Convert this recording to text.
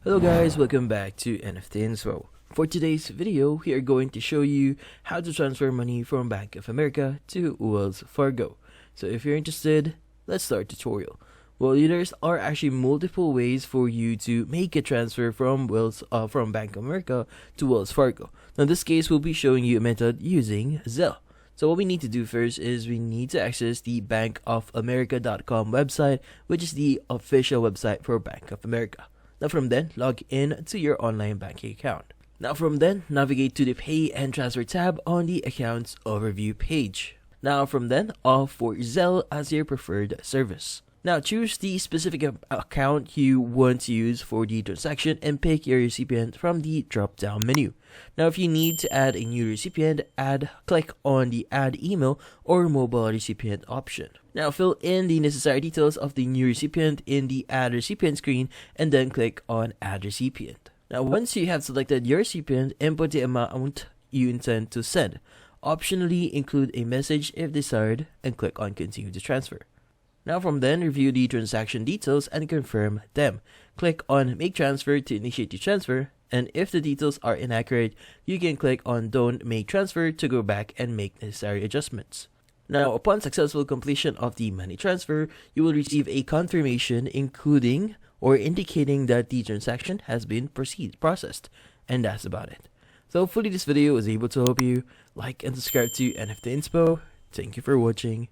Hello guys, welcome back to NFT Info. For today's video, we are going to show you how to transfer money from Bank of America to Wells Fargo. So if you're interested, let's start the tutorial. Well, there are actually multiple ways for you to make a transfer from Bank of America to Wells Fargo. Now in this case, we'll be showing you a method using Zelle. So what we need to do first is we need to access the bankofamerica.com website, which is the official website for Bank of America. Now from then, log in to your online banking account. Now from then, navigate to the Pay and Transfer tab on the Accounts Overview page. Now from then, opt for Zelle as your preferred service. Now choose the specific account you want to use for the transaction and pick your recipient from the drop-down menu. Now if you need to add a new recipient, click on the Add Email or Mobile Recipient option. Now fill in the necessary details of the new recipient in the Add Recipient screen and then click on Add Recipient. Now once you have selected your recipient, input the amount you intend to send. Optionally include a message if desired and click on Continue to Transfer. Now from then, review the transaction details and confirm them. Click on Make Transfer to initiate the transfer, and if the details are inaccurate, you can click on Don't Make Transfer to go back and make necessary adjustments. Now, upon successful completion of the money transfer, you will receive a confirmation including or indicating that the transaction has been processed, and that's about it. So hopefully this video was able to help you. Like and subscribe to NFT Inspo. Thank you for watching.